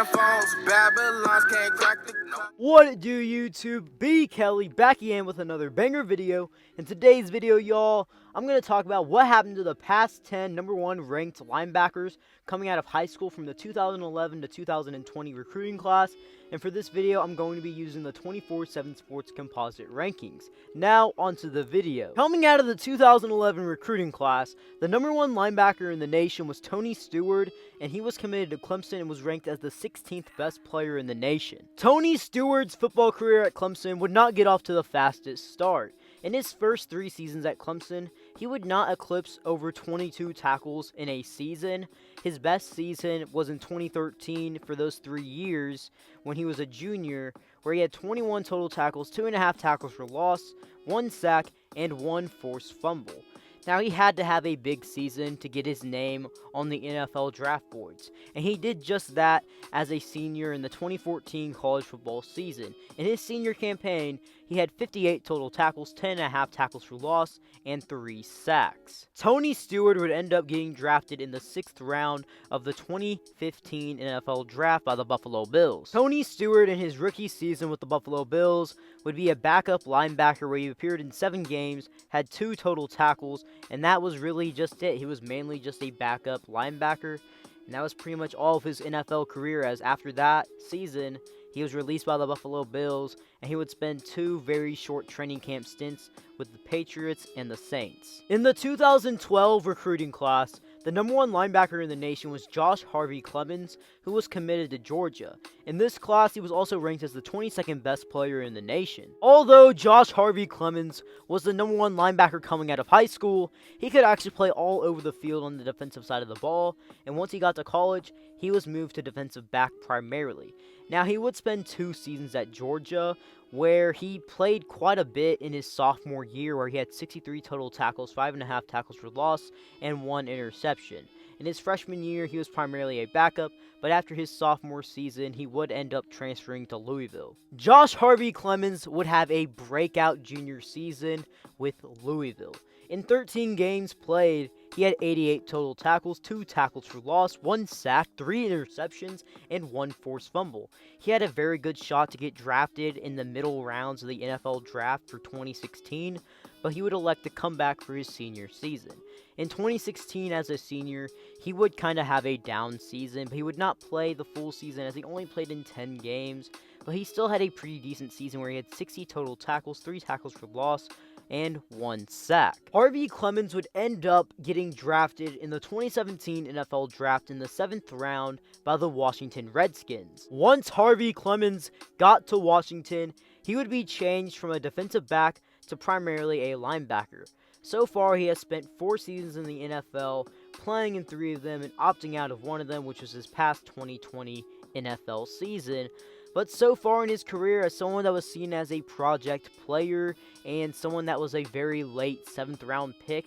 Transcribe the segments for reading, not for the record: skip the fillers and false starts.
phones, Babylons can't crack the code. What it do, YouTube? B Kelly back again with another banger video. In today's video, y'all, I'm going to talk about what happened to the past 10 number 1 ranked linebackers coming out of high school from the 2011 to 2020 recruiting class. And for this video, I'm going to be using the 24/7 Sports composite rankings. Now, onto the video. Coming out of the 2011 recruiting class, the number 1 linebacker in the nation was Tony Stewart, and he was committed to Clemson and was ranked as the 16th best player in the nation. Tony Stewart's football career at Clemson would not get off to the fastest start. In his first 3 seasons at Clemson, he would not eclipse over 22 tackles in a season. His best season was in 2013 for those 3 years when he was a junior, where he had 21 total tackles, 2.5 tackles for loss, 1 sack, and 1 forced fumble. Now, he had to have a big season to get his name on the NFL draft boards, and he did just that as a senior in the 2014 college football season. In his senior campaign, he had 58 total tackles, 10.5 tackles for loss, and 3 sacks. Tony Stewart would end up getting drafted in the 6th round of the 2015 NFL Draft by the Buffalo Bills. Tony Stewart, in his rookie season with the Buffalo Bills, would be a backup linebacker where he appeared in 7 games, had 2 total tackles, and that was really just it. He was mainly just a backup linebacker, and that was pretty much all of his NFL career, as after that season, he was released by the Buffalo Bills, and he would spend 2 very short training camp stints with the Patriots and the Saints. In the 2012 recruiting class, the number 1 linebacker in the nation was Harvey Clemens, who was committed to Georgia. In this class, he was also ranked as the 22nd best player in the nation. Although Harvey Clemens was the number 1 linebacker coming out of high school, he could actually play all over the field on the defensive side of the ball, and once he got to college, he was moved to defensive back primarily. Now, he would spend 2 seasons at Georgia, where he played quite a bit in his sophomore year, where he had 63 total tackles, 5.5 tackles for loss, and 1 interception. In his freshman year, he was primarily a backup, but after his sophomore season, he would end up transferring to Louisville. Harvey Clemens would have a breakout junior season with Louisville. In 13 games played, he had 88 total tackles, 2 tackles for loss, 1 sack, 3 interceptions, and 1 forced fumble. He had a very good shot to get drafted in the middle rounds of the NFL draft for 2016, but he would elect to come back for his senior season. In 2016, as a senior, he would kind of have a down season, but he would not play the full season as he only played in 10 games, but he still had a pretty decent season where he had 60 total tackles, 3 tackles for loss, and 1 sack. Harvey Clemens would end up getting drafted in the 2017 NFL Draft in the 7th round by the Washington Redskins. Once Harvey Clemens got to Washington, he would be changed from a defensive back to primarily a linebacker. So far, he has spent 4 seasons in the NFL, playing in 3 of them and opting out of 1 of them, which was his past 2020 NFL season. But so far in his career, as someone that was seen as a project player and someone that was a very late 7th round pick,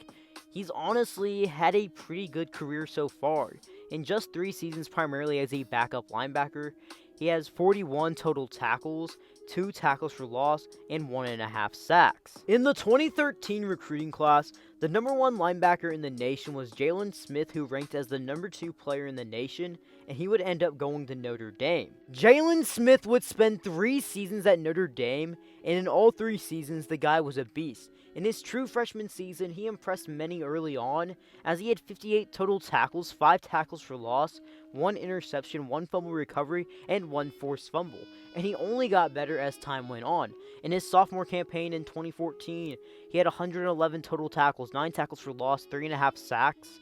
he's honestly had a pretty good career so far. In just 3 seasons primarily as a backup linebacker, he has 41 total tackles, 2 tackles for loss, and 1.5 sacks. In the 2013 recruiting class, the number 1 linebacker in the nation was Jalen Smith, who ranked as the number 2 player in the nation, and he would end up going to Notre Dame. Jalen Smith would spend 3 seasons at Notre Dame, and in all 3 seasons, the guy was a beast. In his true freshman season, he impressed many early on, as he had 58 total tackles, 5 tackles for loss, 1 interception, 1 fumble recovery, and 1 forced fumble. And he only got better as time went on. In his sophomore campaign in 2014, he had 111 total tackles, 9 tackles for loss, 3.5 sacks,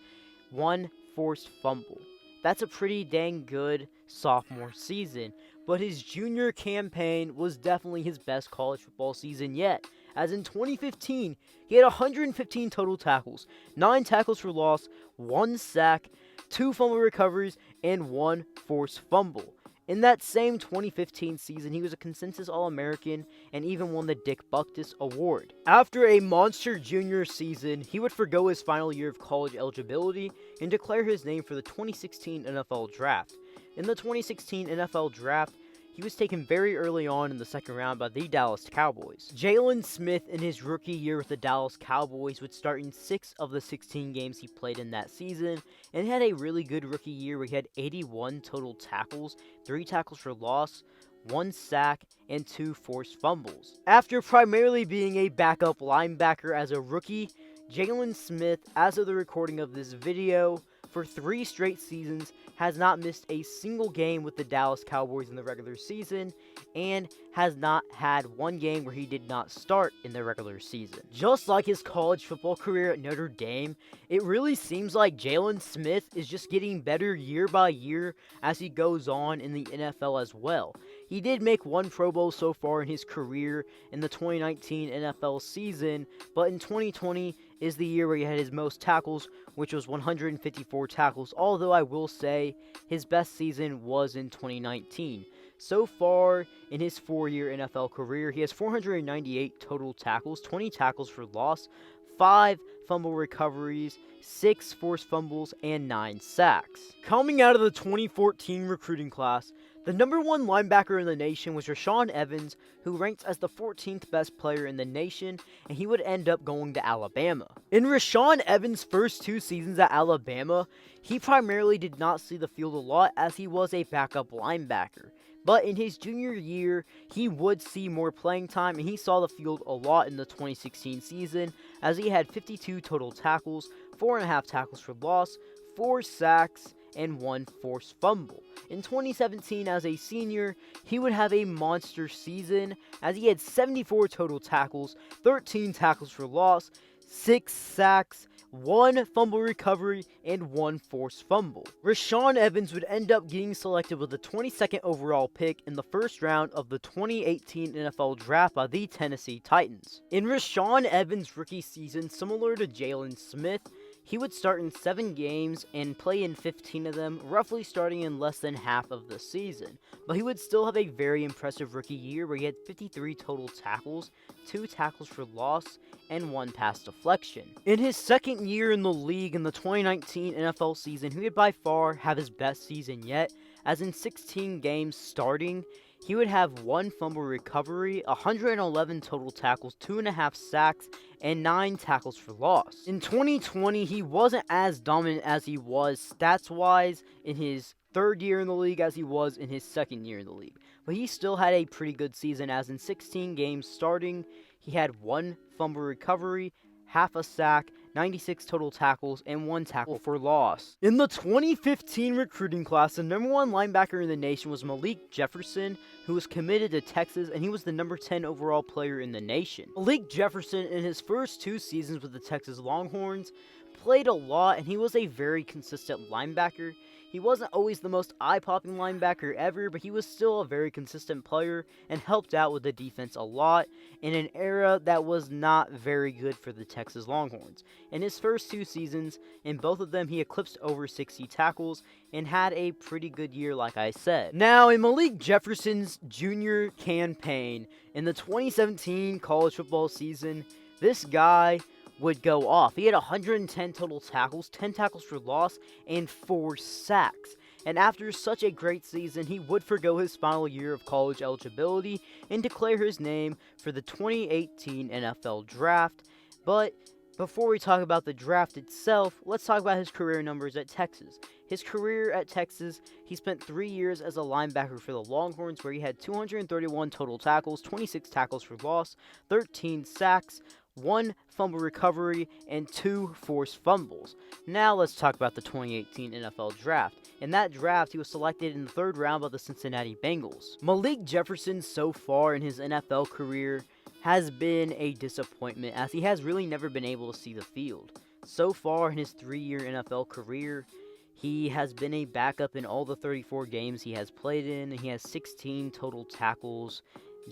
1 forced fumble. That's a pretty dang good sophomore season, but his junior campaign was definitely his best college football season yet, as in 2015, he had 115 total tackles, 9 tackles for loss, 1 sack, 2 fumble recoveries, and 1 forced fumble. In that same 2015 season, he was a consensus All-American and even won the Dick Butkus Award. After a monster junior season, he would forgo his final year of college eligibility and declare his name for the 2016 NFL Draft. In the 2016 NFL Draft, he was taken very early on in the second round by the Dallas Cowboys. Jalen Smith in his rookie year with the Dallas Cowboys would start in 6 of the 16 games he played in that season, and had a really good rookie year where he had 81 total tackles, 3 tackles for loss, 1 sack, and 2 forced fumbles. After primarily being a backup linebacker as a rookie, Jalen Smith, as of the recording of this video, for 3 straight seasons, has not missed a single game with the Dallas Cowboys in the regular season, and has not had 1 game where he did not start in the regular season. Just like his college football career at Notre Dame, it really seems like Jalen Smith is just getting better year by year as he goes on in the NFL as well. He did make 1 Pro Bowl so far in his career in the 2019 NFL season, but in 2020 is the year where he had his most tackles, which was 154 tackles, although I will say his best season was in 2019. So far in his 4-year NFL career, he has 498 total tackles, 20 tackles for loss, 5 fumble recoveries, 6 forced fumbles, and 9 sacks. Coming out of the 2014 recruiting class, the number 1 linebacker in the nation was Rashaan Evans, who ranks as the 14th best player in the nation, and he would end up going to Alabama. In Rashaan Evans' first 2 seasons at Alabama, he primarily did not see the field a lot as he was a backup linebacker. But in his junior year, he would see more playing time, and he saw the field a lot in the 2016 season, as he had 52 total tackles, 4.5 tackles for loss, 4 sacks, and 1 forced fumble. In 2017, as a senior, he would have a monster season, as he had 74 total tackles, 13 tackles for loss, 6 sacks, 1 fumble recovery, and 1 forced fumble. Rashaan Evans would end up getting selected with the 22nd overall pick in the first round of the 2018 NFL Draft by the Tennessee Titans. In Rashaan Evans' rookie season, similar to Jalen Smith, he would start in 7 games and play in 15 of them, roughly starting in less than half of the season. But he would still have a very impressive rookie year where he had 53 total tackles, 2 tackles for loss, and 1 pass deflection. In his second year in the league in the 2019 NFL season, he would by far have his best season yet, as in 16 games starting, he would have 1 fumble recovery, 111 total tackles, 2.5 sacks, and 9 tackles for loss. In 2020, he wasn't as dominant as he was stats-wise in his 3rd year in the league as he was in his 2nd year in the league. But he still had a pretty good season, as in 16 games starting, he had 1 fumble recovery, half a sack, 96 total tackles, and 1 tackle for loss. In the 2015 recruiting class, the number 1 linebacker in the nation was Malik Jefferson, who was committed to Texas, and he was the number 10 overall player in the nation. Malik Jefferson, in his first 2 seasons with the Texas Longhorns, played a lot, and he was a very consistent linebacker. He wasn't always the most eye-popping linebacker ever, but he was still a very consistent player and helped out with the defense a lot in an era that was not very good for the Texas Longhorns. In his first 2 seasons, in both of them, he eclipsed over 60 tackles and had a pretty good year, like I said. Now, in Malik Jefferson's junior campaign, in the 2017 college football season, this guy would go off. He had 110 total tackles, 10 tackles for loss, and 4 sacks. And after such a great season, he would forgo his final year of college eligibility and declare his name for the 2018 NFL Draft. But before we talk about the draft itself, let's talk about his career numbers at Texas. His career at Texas, he spent 3 years as a linebacker for the Longhorns, where he had 231 total tackles, 26 tackles for loss, 13 sacks, 1 fumble recovery, and 2 forced fumbles. Now let's talk about the 2018 NFL Draft. In that draft, he was selected in the 3rd round by the Cincinnati Bengals. Malik Jefferson, so far in his NFL career, has been a disappointment, as he has really never been able to see the field. So far in his 3-year NFL career, he has been a backup in all the 34 games he has played in. He has 16 total tackles,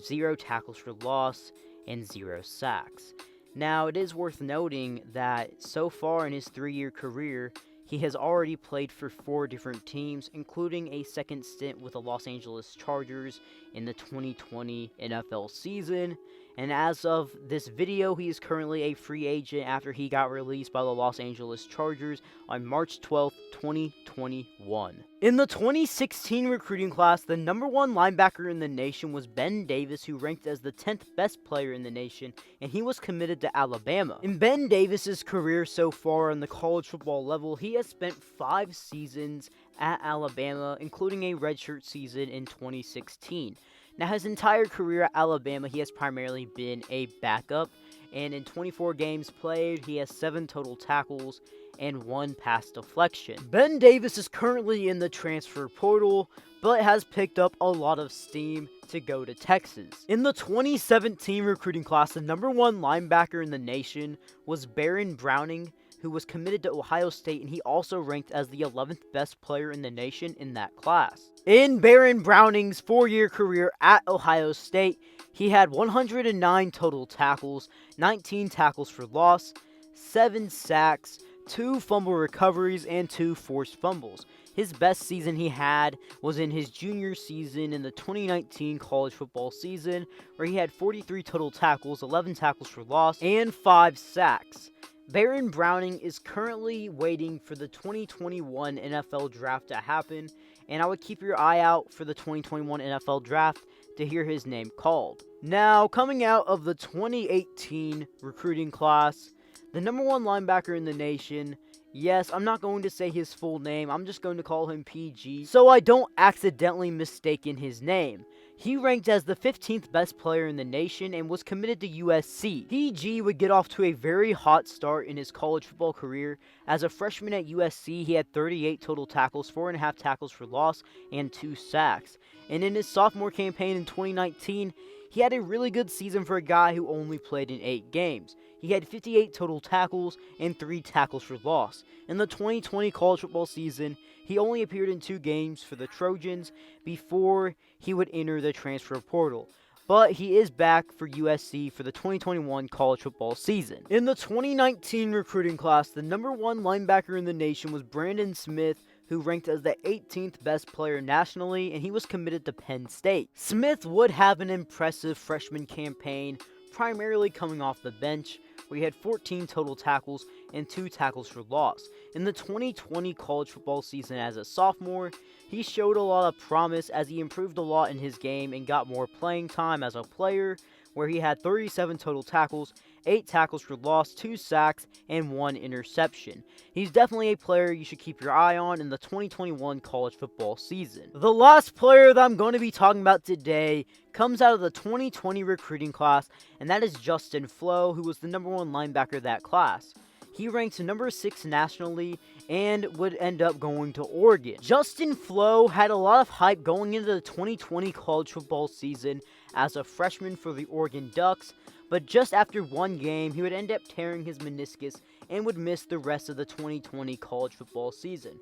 0 tackles for loss, and 0 sacks. Now, it is worth noting that so far in his 3-year career, he has already played for 4 different teams, including a second stint with the Los Angeles Chargers in the 2020 NFL season, And as of this video, he is currently a free agent after he got released by the Los Angeles Chargers on March 12th, 2021. In the 2016 recruiting class, the number 1 linebacker in the nation was Ben Davis, who ranked as the 10th best player in the nation, and he was committed to Alabama. In Ben Davis's career so far on the college football level, he has spent 5 seasons at Alabama, including a redshirt season in 2016. Now, his entire career at Alabama, he has primarily been a backup, and in 24 games played, he has 7 total tackles and 1 pass deflection. Ben Davis is currently in the transfer portal, but has picked up a lot of steam to go to Texas. In the 2017 recruiting class, the number 1 linebacker in the nation was Baron Browning, who was committed to Ohio State, and he also ranked as the 11th best player in the nation in that class. In Baron Browning's 4-year career at Ohio State, he had 109 total tackles, 19 tackles for loss, 7 sacks, 2 fumble recoveries, and 2 forced fumbles. His best season he had was in his junior season in the 2019 college football season, where he had 43 total tackles, 11 tackles for loss, and 5 sacks. Baron Browning is currently waiting for the 2021 NFL Draft to happen, and I would keep your eye out for the 2021 NFL Draft to hear his name called. Now, coming out of the 2018 recruiting class, the number 1 linebacker in the nation, yes, I'm not going to say his full name, I'm just going to call him PG, so I don't accidentally mistake his name. He ranked as the 15th best player in the nation and was committed to USC. PG would get off to a very hot start in his college football career. As a freshman at USC, he had 38 total tackles, 4.5 tackles for loss, and 2 sacks. And in his sophomore campaign in 2019, he had a really good season for a guy who only played in 8 games. He had 58 total tackles and 3 tackles for loss. In the 2020 college football season, he only appeared in 2 games for the Trojans before he would enter the transfer portal. But he is back for USC for the 2021 college football season. In the 2019 recruiting class, the number 1 linebacker in the nation was Jalen Smith, who ranked as the 18th best player nationally, and he was committed to Penn State. Smith would have an impressive freshman campaign, primarily coming off the bench, where he had 14 total tackles and 2 tackles for loss. In the 2020 college football season as a sophomore, he showed a lot of promise as he improved a lot in his game and got more playing time as a player, where he had 37 total tackles, 8 tackles for loss, 2 sacks, and 1 interception. He's definitely a player you should keep your eye on in the 2021 college football season. The last player that I'm going to be talking about today comes out of the 2020 recruiting class, and that is Justin Flo, who was the number 1 linebacker of that class. He ranked number 6 nationally and would end up going to Oregon. Justin Flo had a lot of hype going into the 2020 college football season as a freshman for the Oregon Ducks, but just after 1 game, he would end up tearing his meniscus and would miss the rest of the 2020 college football season.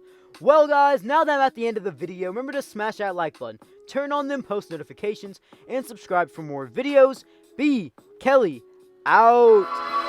Well guys, now that I'm at the end of the video, remember to smash that like button, turn on them post notifications, and subscribe for more videos. B. Kelly, out!